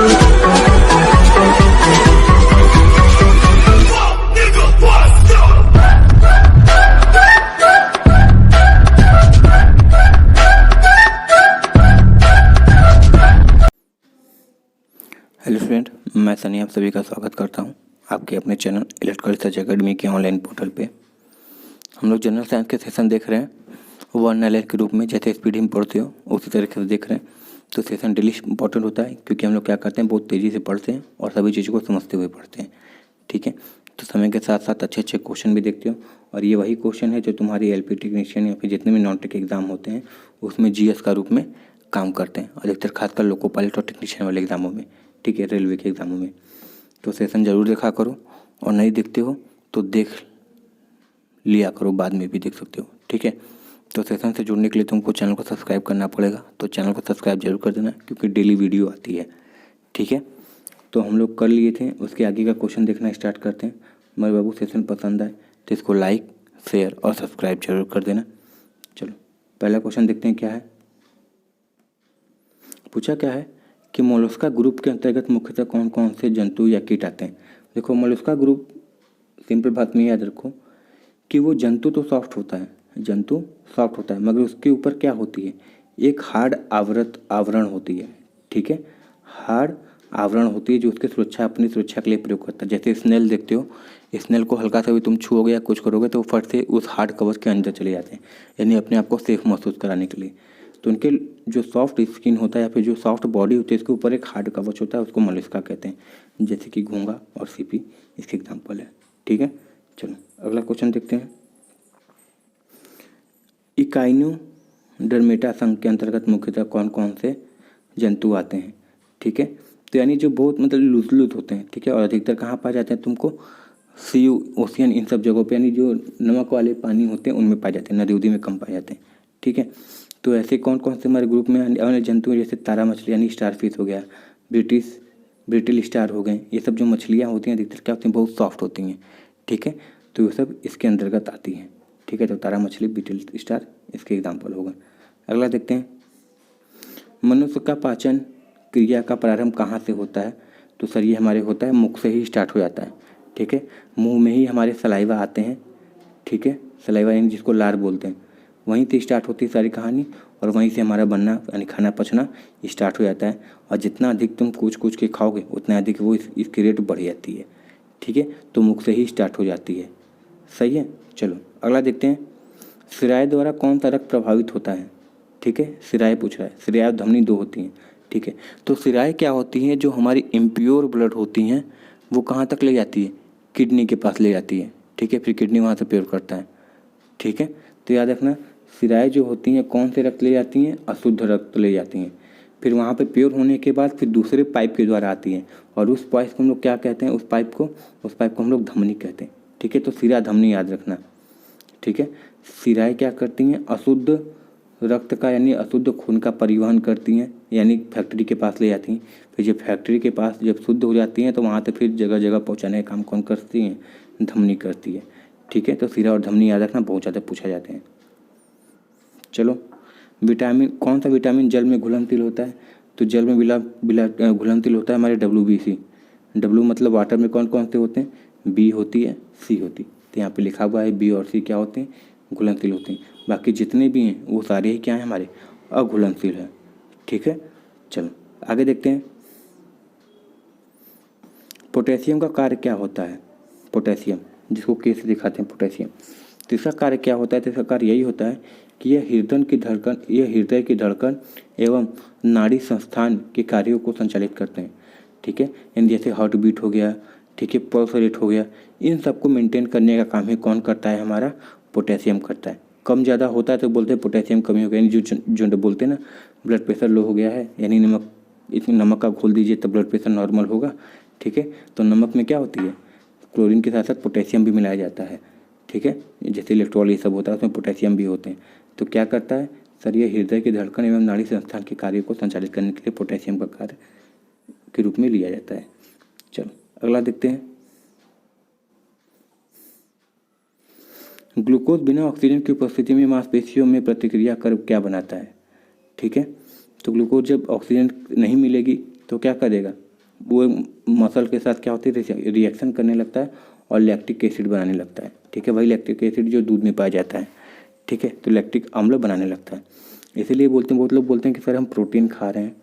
Hello friend, मैं सनी आप सभी का स्वागत करता हूं आपके अपने चैनल इलेक्ट्रिकल रिसर्च एकेडमी के ऑनलाइन पोर्टल पे। हम लोग जनरल साइंस के सेशन देख रहे हैं 1 LL के रूप में, जैसे स्पीड में पढ़ते हो उसी तरीके से देख रहे हैं। तो सेशन डेली इंपॉर्टेंट होता है क्योंकि हम लोग क्या करते हैं, बहुत तेज़ी से पढ़ते हैं और सभी चीज़ों को समझते हुए पढ़ते हैं। ठीक है, तो समय के साथ साथ अच्छे अच्छे क्वेश्चन भी देखते हो, और ये वही क्वेश्चन है जो तुम्हारी LP टेक्नीशियन या फिर जितने भी नॉन टेक एग्जाम होते हैं उसमें GS का रूप में काम करते हैं, अधिकतर खासकर लोको पायलट और टेक्नीशियन वाले एग्जामों में। ठीक है, रेलवे के एग्जामों में। तो सेशन ज़रूर देखा करो, और नहीं देखते हो तो देख लिया करो, बाद में भी देख सकते हो। ठीक है, तो सेशन से जुड़ने के लिए तुमको चैनल को सब्सक्राइब करना पड़ेगा, तो चैनल को सब्सक्राइब जरूर कर देना क्योंकि डेली वीडियो आती है। ठीक है, तो हम लोग कर लिए थे, उसके आगे का क्वेश्चन देखना स्टार्ट करते हैं। मेरे बाबू सेशन पसंद आए तो इसको लाइक, शेयर और सब्सक्राइब जरूर कर देना। चलो पहला क्वेश्चन देखते हैं क्या है। पूछा क्या है कि मोलस्का ग्रुप के अंतर्गत मुख्यतः कौन कौन से जंतु या कीट आते हैं। देखो, मोलस्का ग्रुप सिंपल बात में याद रखो कि वो जंतु तो सॉफ्ट होता है, जंतु सॉफ्ट होता है, मगर उसके ऊपर क्या होती है, एक हार्ड आवरण होती है। ठीक है, हार्ड आवरण होती है जो उसकी सुरक्षा, अपनी सुरक्षा के लिए प्रयोग करता है। जैसे स्नेल देखते हो, स्नेल को हल्का सा भी तुम छुओगे या कुछ करोगे तो फट से उस हार्ड कवर के अंदर चले जाते हैं, यानी अपने आप को सेफ महसूस कराने के लिए। तो उनके जो सॉफ्ट स्किन होता है या फिर जो सॉफ्ट बॉडी होती है, इसके ऊपर एक हार्ड कवच होता है, उसको मोलस्का कहते हैं। जैसे कि घोंगा और सीपी इसके एग्जाम्पल है। ठीक है, चलो अगला क्वेश्चन देखते हैं। इकाइनोडर्मेटा संघ के अंतर्गत मुख्यतः कौन कौन से जंतु आते हैं। ठीक है, तो यानी जो बहुत मतलब लूज लूज होते हैं। ठीक है, और अधिकतर कहाँ पाए जाते हैं तुमको, सी, ओशियन, इन सब जगहों पे, यानी जो नमक वाले पानी होते हैं उनमें पाए जाते हैं, नदी उदी में कम पाए जाते हैं। ठीक है, तो ऐसे कौन कौन से हमारे ग्रुप में अन्य जंतु, जैसे तारा मछली यानी स्टार फिश हो गया, ब्रिटिल स्टार हो गए, ये सब जो मछलियाँ होती हैं अधिकतर क्या होती हैं, बहुत सॉफ्ट होती हैं। ठीक है, तो ये सब इसके अंतर्गत आती हैं। ठीक है, तो तारा मछली, ब्रिटिल स्टार इसके एग्जाम्पल होगा। अगला देखते हैं, मनुष्य का पाचन क्रिया का प्रारंभ कहाँ से होता है। तो सर ये हमारे होता है मुख से ही स्टार्ट हो जाता है। ठीक है, मुंह में ही हमारे सलाइवा आते हैं। ठीक है, सलाइवा यानी जिसको लार बोलते हैं, वहीं से स्टार्ट होती है सारी कहानी, और वहीं से हमारा बनना यानी खाना पचना स्टार्ट हो जाता है। और जितना अधिक तुम कुछ के खाओगे उतना अधिक वो इसकी रेट बढ़ जाती है। ठीक है, तो मुख से ही स्टार्ट हो जाती है। सही है, चलो अगला देखते हैं। सिराय द्वारा कौन सा रक्त प्रभावित होता है। ठीक है, सिराय पूछ रहा है, सिराय और धमनी दो होती हैं। ठीक है, तो सिराय क्या होती हैं, जो हमारी इम्प्योर ब्लड होती हैं वो कहाँ तक ले जाती है, किडनी के पास ले जाती है। ठीक है, फिर किडनी वहाँ से प्योर करता है। ठीक है, तो याद रखना, सिराएं जो होती हैं कौन से रक्त ले जाती हैं, अशुद्ध रक्त ले जाती हैं। फिर वहाँ पे प्योर होने के बाद फिर दूसरे पाइप के द्वारा आती हैं, और उस पाइप को हम लोग क्या कहते हैं, उस पाइप को हम लोग धमनी कहते हैं। ठीक है, तो सिरा धमनी याद रखना। ठीक है, सिराएं क्या करती हैं, अशुद्ध रक्त का यानी अशुद्ध खून का परिवहन करती हैं, यानी फैक्ट्री के पास ले जाती हैं। फिर जब फैक्ट्री के पास जब शुद्ध हो जाती हैं तो वहाँ से फिर जगह जगह पहुँचाने का काम कौन करती हैं, धमनी करती है। ठीक है, तो सिरा और धमनी याद रखना, बहुत ज़्यादा पूछा जाते हैं। चलो, विटामिन, कौन सा विटामिन जल में घुलनशील होता है। तो जल में घुलनशील होता है हमारे WBC। W मतलब वाटर में कौन कौन से होते हैं, B होती है, C होती है। तो यहाँ पे लिखा हुआ है B और C क्या होते हैं, घुलनशील होते हैं। बाकी जितने भी हैं वो सारे ही क्या हैं, हमारे अघुलनशील है। ठीक है, चलो आगे देखते हैं। पोटेशियम का कार्य क्या होता है। पोटेशियम, जिसको K से दिखाते हैं पोटेशियम, तो इसका कार्य क्या होता है। तो इसका कार्य यही होता है कि यह हृदय की धड़कन एवं नाड़ी संस्थान के कार्यों को संचालित करते हैं। ठीक है, यानी जैसे हार्ट बीट हो गया, ठीक है, पल्स रेट हो गया, इन सबको मेंटेन करने का काम ही कौन करता है, हमारा पोटेशियम करता है। कम ज़्यादा होता है तो बोलते हैं पोटेशियम कमी हो गया, यानी जो बोलते हैं ना ब्लड प्रेशर लो हो गया है, यानी नमक का घोल दीजिए तब ब्लड प्रेशर नॉर्मल होगा। ठीक है, तो नमक में क्या होती है, क्लोरीन के साथ साथ पोटेशियम भी मिलाया जाता है। ठीक है, जैसे इलेक्ट्रॉल ये सब होता है उसमें पोटेशियम भी होते हैं। तो क्या करता है सर, ये हृदय की धड़कन एवं नाड़ी संस्थान के कार्य को संचालित करने के लिए पोटेशियम का कार्य के रूप में लिया जाता है। चलो अगला देखते हैं। ग्लूकोज बिना ऑक्सीजन की उपस्थिति में मांसपेशियों में प्रतिक्रिया कर क्या बनाता है। ठीक है, तो ग्लूकोज जब ऑक्सीजन नहीं मिलेगी तो क्या करेगा, वो मसल के साथ क्या होती है, रिएक्शन करने लगता है और लैक्टिक एसिड बनाने लगता है। ठीक है, वही लैक्टिक एसिड जो दूध में पाया जाता है। ठीक है, तो लैक्टिक अम्ल बनाने लगता है। इसीलिए बोलते हैं, बहुत लोग बोलते हैं कि सर हम प्रोटीन खा रहे हैं,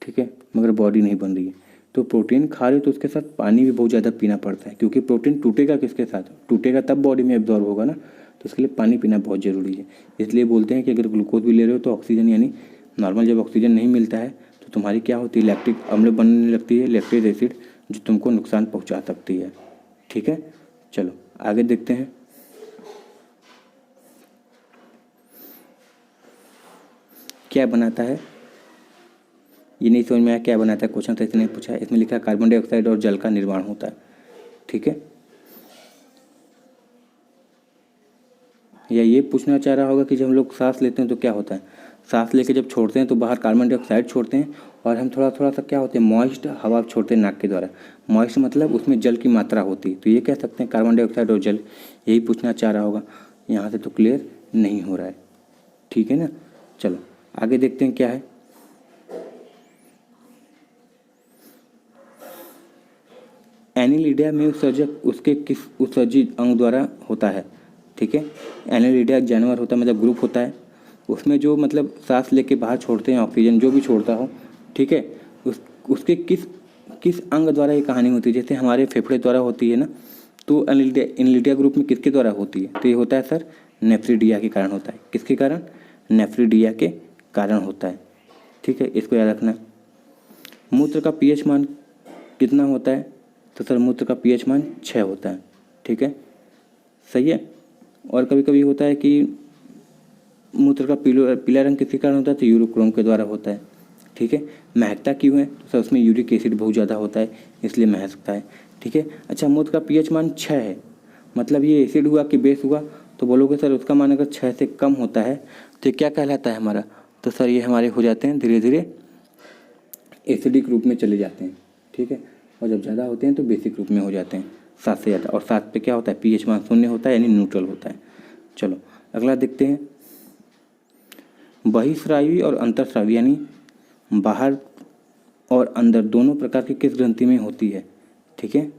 ठीक है, मगर बॉडी नहीं बन रही है। तो प्रोटीन खा रहे हो तो उसके साथ पानी भी बहुत ज़्यादा पीना पड़ता है, क्योंकि प्रोटीन टूटेगा किसके साथ, टूटेगा तब बॉडी में एब्जॉर्ब होगा ना, तो उसके लिए पानी पीना बहुत ज़रूरी है। इसलिए बोलते हैं कि अगर ग्लूकोज भी ले रहे हो तो ऑक्सीजन, यानी नॉर्मल जब ऑक्सीजन नहीं मिलता है तो तुम्हारी क्या होती है, लैक्टिक अम्ल बनने लगती है, लैक्टिक एसिड, जो तुमको नुकसान पहुँचा सकती है। ठीक है, चलो आगे देखते हैं। क्या बनाता है, ये नहीं समझ में आया क्या बनाता है, क्वेश्चन सही से नहीं पूछा है। इसमें लिखा है कार्बन डाइऑक्साइड और जल का निर्माण होता है। ठीक है, या ये पूछना चाह रहा होगा कि जब हम लोग सांस लेते हैं तो क्या होता है, सांस लेके जब छोड़ते हैं तो बाहर कार्बन डाइऑक्साइड छोड़ते हैं और हम थोड़ा थोड़ा सा क्या होते हैं, मॉइस्ट हवा छोड़ते हैं नाक के द्वारा। मॉइस्ट मतलब उसमें जल की मात्रा होती है, तो ये कह सकते हैं कार्बन डाइऑक्साइड और जल, यही पूछना चाह रहा होगा। यहाँ से तो क्लियर नहीं हो रहा है। ठीक है ना, चलो आगे देखते हैं क्या है। एनिलिडिया में उत्सर्जक उसके किस उत्सर्जित अंग द्वारा होता है। ठीक है, एनिलिडिया जानवर होता है, मतलब ग्रुप होता है, उसमें जो मतलब सांस लेके बाहर छोड़ते हैं ऑक्सीजन, जो भी छोड़ता हो, ठीक है, उसके किस किस अंग द्वारा ये कहानी होती है। जैसे हमारे फेफड़े द्वारा होती है ना, तो एनिलिडिया ग्रुप में किसके द्वारा होती है, तो ये होता है सर नेफ्रिडिया के कारण होता है। किसके कारण, नेफ्रिडिया के कारण होता है। ठीक है, इसको याद रखना। मूत्र का पीएच मान कितना होता है, तो सर मूत्र का पीएच मान 6 होता है। ठीक है, सही है। और कभी कभी होता है कि मूत्र का पीला रंग किसके कारण होता है, तो यूरोक्रोम के द्वारा होता है। ठीक है, महकता क्यों है, तो सर उसमें यूरिक एसिड बहुत ज़्यादा होता है, इसलिए महकता है। ठीक है, अच्छा मूत्र का पीएच मान 6 है, मतलब ये एसिड हुआ कि बेस हुआ, तो बोलोगे सर उसका मान अगर 6 से कम होता है तो ये क्या कहलाता है हमारा, तो सर ये हमारे हो जाते हैं धीरे धीरे एसिडिक रूप में चले जाते हैं। ठीक है, और जब ज़्यादा होते हैं तो बेसिक रूप में हो जाते हैं 7 से ज़्यादा। और 7 पे क्या होता है, पीएच मान 0 होता है, यानी न्यूट्रल होता है। चलो अगला देखते हैं। बहिस्रावी और अंतःस्रावी यानी बाहर और अंदर दोनों प्रकार की किस ग्रंथि में होती है। ठीक है,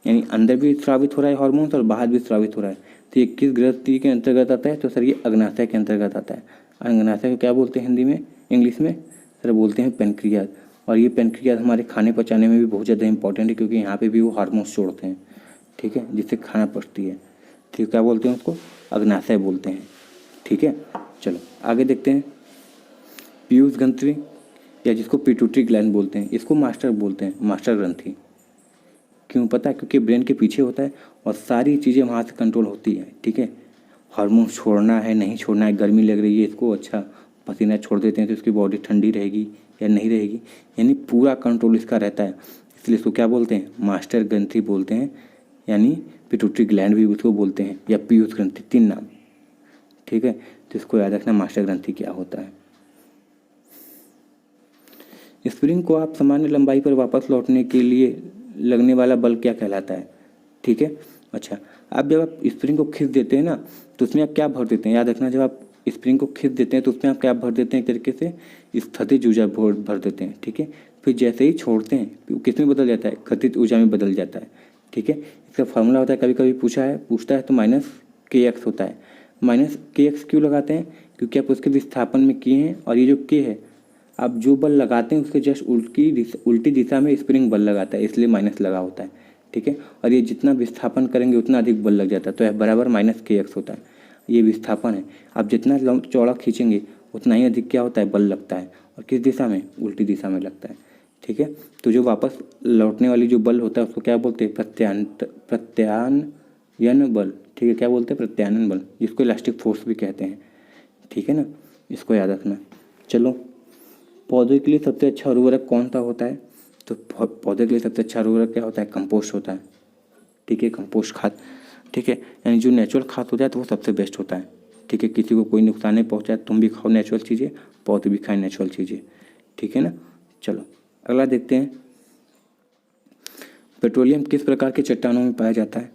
यानी अंदर भी स्रावित हो रहा है हार्मोन्स और बाहर भी स्रावित हो रहा है, तो ये किस ग्रंथि के अंतर्गत आता है, तो सर ये अग्नाशय के अंतर्गत आता है। अग्नाशय को क्या बोलते हैं हिंदी में, इंग्लिश में सर बोलते हैं पेनक्रियाज। और ये पेनक्रियाज हमारे खाने पचाने में भी बहुत ज़्यादा इंपॉर्टेंट है, क्योंकि यहाँ पे भी वो हार्मोन्स छोड़ते हैं। ठीक है, जिससे खाना पचती है। ठीक, क्या बोलते हैं उसको, अग्नाशय बोलते हैं। ठीक है, चलो आगे देखते हैं। पीयूष ग्रंथि या जिसको पिट्यूटरी ग्लैंड बोलते हैं, इसको मास्टर बोलते हैं, मास्टर ग्रंथि। क्यों पता है, क्योंकि ब्रेन के पीछे होता है और सारी चीज़ें वहाँ से कंट्रोल होती है। ठीक है, हार्मोन छोड़ना है नहीं छोड़ना है, गर्मी लग रही है इसको, अच्छा पसीना छोड़ देते हैं तो इसकी बॉडी ठंडी रहेगी या नहीं रहेगी, यानी पूरा कंट्रोल इसका रहता है। इसलिए इसको क्या बोलते हैं, मास्टर ग्रंथि बोलते हैं, यानी पिट्यूटरी ग्लैंड भी उसको बोलते हैं, या पीयूष ग्रंथि, 3 नाम। ठीक है, तो इसको याद रखना मास्टर ग्रंथि क्या होता है। स्प्रिंग को आप सामान्य लंबाई पर वापस लौटने के लिए लगने वाला बल क्या कहलाता है। ठीक है, अच्छा अब जब आप स्प्रिंग को खींच देते हैं ना, तो उसमें आप क्या भर देते हैं, याद रखना, जब आप स्प्रिंग को खींच देते हैं तो उसमें आप क्या भर देते हैं, एक तरीके से स्थितिज ऊर्जा भर देते हैं। ठीक है, फिर जैसे ही छोड़ते हैं किस में बदल जाता है, गतिज ऊर्जा में बदल जाता है। ठीक है, इसका फॉर्मूला होता है, कभी कभी पूछता है तो -kx होता है। -kx क्यों लगाते हैं, क्योंकि आप उसके विस्थापन में किए हैं, और ये जो k है आप जो बल लगाते हैं उसके जस्ट उल्टी दिशा में स्प्रिंग बल लगाता है, इसलिए माइनस लगा होता है। ठीक है, और ये जितना विस्थापन करेंगे उतना अधिक बल लग जाता है, तो F बराबर -kx होता है। ये विस्थापन है, आप जितना चौड़ा खींचेंगे उतना ही अधिक क्या होता है, बल लगता है, और किस दिशा में, उल्टी दिशा में लगता है। ठीक है, तो जो वापस लौटने वाली जो बल होता है उसको क्या बोलते हैं, प्रत्यानयन बल। ठीक है, क्या बोलते हैं, प्रत्यानयन बल, जिसको इलास्टिक फोर्स भी कहते हैं। ठीक है ना, इसको याद रखना। चलो पौधे के लिए सबसे अच्छा उर्वरक कौन सा होता है, तो पौधे के लिए सबसे अच्छा उर्वरक क्या होता है, कंपोस्ट होता है। ठीक है, कंपोस्ट खाद। ठीक है, यानी जो नेचुरल खाद होता है तो वो सबसे बेस्ट होता है। ठीक है, किसी को कोई नुकसान नहीं पहुंचाए, तुम भी खाओ नेचुरल चीज़ें, पौधे भी खाएं नेचुरल चीज़ें। ठीक है ना, चलो अगला देखते हैं। पेट्रोलियम किस प्रकार के चट्टानों में पाया जाता है,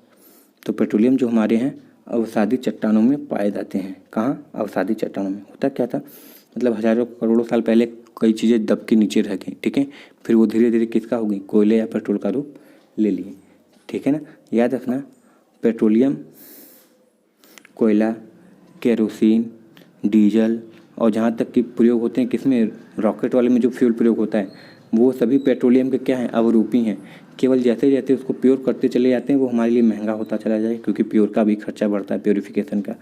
तो पेट्रोलियम जो हमारे हैं अवसादी चट्टानों में पाए जाते हैं। कहाँ, अवसादी चट्टानों में। होता क्या था, मतलब हजारों करोड़ों साल पहले कई चीज़ें दब के नीचे रह गई, ठीक है, फिर वो धीरे धीरे किसका हो गई, कोयले या पेट्रोल का रूप ले लिए, ठीक है ना। याद रखना, पेट्रोलियम, कोयला, केरोसिन, डीजल और जहाँ तक कि प्रयोग होते हैं किसमें, रॉकेट वाले में जो फ्यूल प्रयोग होता है वो सभी पेट्रोलियम के क्या हैं, अवरूपी हैं। केवल जैसे जैसे उसको प्योर करते चले जाते हैं वो हमारे लिए महंगा होता चला जाए, क्योंकि प्योर का भी खर्चा बढ़ता है, प्योरीफिकेशन का,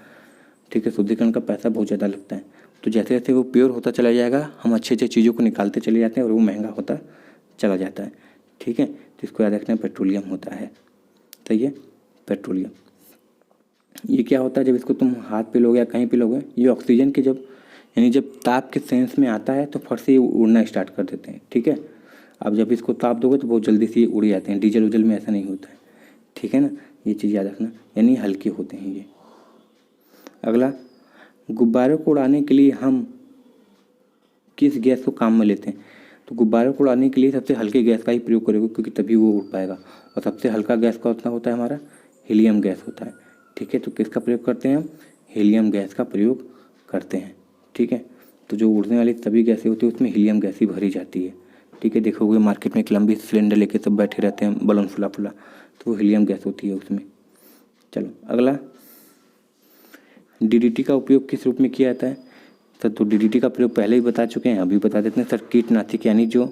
ठीक है, शुद्धिकरण का पैसा बहुत ज़्यादा लगता है। तो जैसे जैसे वो प्योर होता चला जाएगा हम अच्छे अच्छे चीज़ों को निकालते चले जाते हैं और वो महंगा होता चला जाता है, ठीक है। तो इसको याद रखना, पेट्रोलियम होता है, तो ये पेट्रोलियम। ये क्या होता है, जब इसको तुम हाथ पे लोगे या कहीं पे लोगे, ये ऑक्सीजन के जब यानी जब ताप के सेंस में आता है तो फट से ये उड़ना स्टार्ट कर देते हैं, ठीक है। अब जब इसको ताप दोगे तो बहुत जल्दी से ये उड़ जाते हैं, डीजल उजल में ऐसा नहीं होता है, ठीक है ना। ये चीज़ याद रखना, यानी हल्के होते हैं ये। अगला, गुब्बारों को उड़ाने के लिए हम किस गैस को काम में लेते हैं, तो गुब्बारों को उड़ाने के लिए सबसे हल्के गैस का ही प्रयोग करेंगे, क्योंकि तभी वो उड़ पाएगा। और सबसे हल्का गैस कौन सा होता है हमारा, हीलियम गैस होता है, ठीक है। तो किसका प्रयोग करते हैं हम, हीलियम गैस का प्रयोग करते हैं, ठीक है। तो जो उड़ने वाली सभी गैसें होती है उसमें हीलियम गैस ही भरी जाती है, ठीक है। देखोगे मार्केट में एक लंबी सिलेंडर लेके सब बैठे रहते हैं, बलून फुला फुला, तो वो हीलियम गैस होती है उसमें। चलो अगला, डीडीटी का उपयोग किस रूप में किया जाता है सर, तो डीडीटी का प्रयोग पहले ही बता चुके हैं, अभी बता देते हैं सर। कीटनाशक यानी जो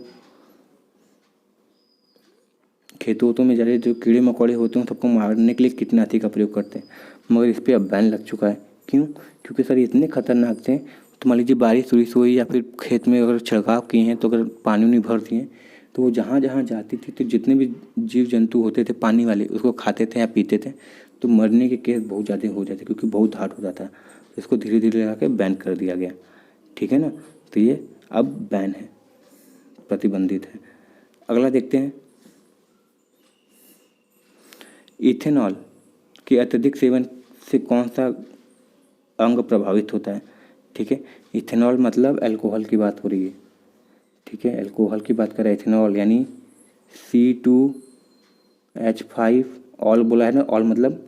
खेतों वेतों में जा रहे जो कीड़े मकोड़े होते हैं सबको मारने के लिए कीटनाशक का प्रयोग करते हैं, मगर इस पर अब बैन लग चुका है। क्यों, क्योंकि सर इतने खतरनाक थे। तो मान लीजिए बारिश उरिश हुई या फिर खेत में अगर छिड़काव किए हैं तो अगर पानी नहीं भर दिए तो वो जहाँ जहाँ जाती थी तो जितने भी जीव जंतु होते थे पानी वाले उसको खाते थे या पीते थे, तो मरने के केस बहुत ज़्यादा हो जाते, क्योंकि बहुत हार्ड होता था। तो इसको धीरे धीरे लगा के बैन कर दिया गया, ठीक है ना। तो ये अब बैन है, प्रतिबंधित है। अगला देखते हैं, इथेनॉल के अत्यधिक सेवन से कौन सा अंग प्रभावित होता है, ठीक है। इथेनॉल मतलब अल्कोहल की बात हो रही है, ठीक है, अल्कोहल की बात कर रहे हैं। इथेनॉल यानी C2H5 ऑल बोला है ना, ऑल मतलब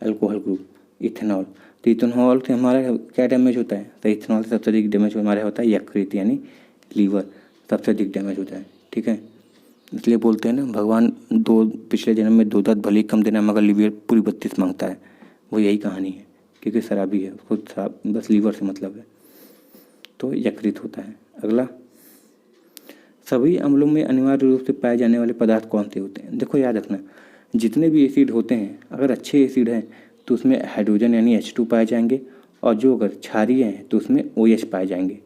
अल्कोहल ग्रुप, इथेनॉल। तो इथेनॉल से हमारा क्या डैमेज होता है, तो इथेनॉल से सबसे अधिक डैमेज हमारा होता है यकृत यानी लीवर, सबसे अधिक डैमेज होता है, ठीक है। इसलिए बोलते हैं ना, भगवान पिछले जन्म में 2 दांत भले ही कम देना मगर लीवर पूरी 32 मांगता है, वो यही कहानी है, क्योंकि शराबी है, उसको शराब बस लीवर से मतलब है, तो यकृत होता है। अगला, सभी अम्लों में अनिवार्य रूप से पाए जाने वाले पदार्थ कौन से होते हैं, देखो याद रखना, जितने भी एसिड होते हैं अगर अच्छे एसिड हैं तो उसमें हाइड्रोजन यानी H2 पाए जाएंगे, और जो अगर क्षारीय हैं तो उसमें OH पाए जाएंगे,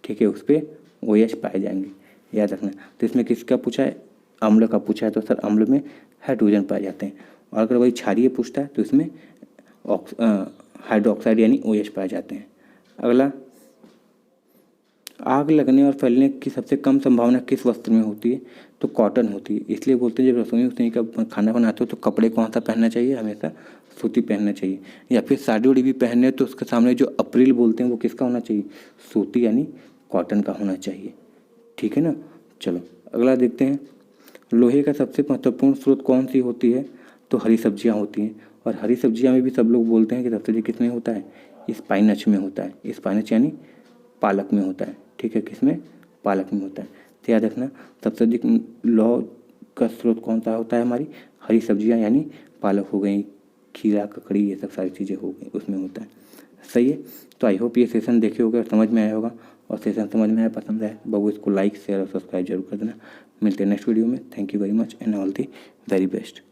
ठीक है, उस पर OH पाए जाएंगे, याद रखना। तो इसमें किसका पूछा है, अम्ल का पूछा है, तो सर अम्ल में हाइड्रोजन पाए जाते हैं, और अगर वही क्षारीय पूछता है तो इसमें हाइड्रोक्साइड यानी OH पाए जाते हैं। अगला, आग लगने और फैलने की सबसे कम संभावना किस वस्त्र में होती है, तो कॉटन होती है। इसलिए बोलते हैं जब रसोई में का खाना बनाते हो तो कपड़े कौन सा पहनना चाहिए, हमेशा सूती पहनना चाहिए, या फिर साड़ी उड़ी भी पहनने तो उसके सामने जो अप्रैल बोलते हैं वो किसका होना चाहिए, सूती यानी कॉटन का होना चाहिए, ठीक है ना। चलो अगला देखते हैं, लोहे का सबसे महत्वपूर्ण स्रोत कौन सी होती है, तो हरी सब्जियाँ होती हैं, और हरी सब्जियाँ में भी सब लोग बोलते हैं कि सबसे अधिक किसमें होता है, स्पाइनच में होता है, स्पाइनच यानी पालक में होता है, ठीक है, किसमें, पालक में होता है। तो याद रखना, सबसे अधिक लौह का स्रोत कौन सा होता है, हमारी हरी सब्जियां यानी पालक हो गई, खीरा, ककड़ी, ये सब सारी चीज़ें हो गई, उसमें होता है, सही है। तो आई होप ये सेशन देखे होगा, समझ में आया होगा, और सेशन समझ में आया, पसंद आया बाबू, इसको लाइक शेयर और सब्सक्राइब जरूर कर देना। मिलते हैं नेक्स्ट वीडियो में। Thank you very much and all the very best.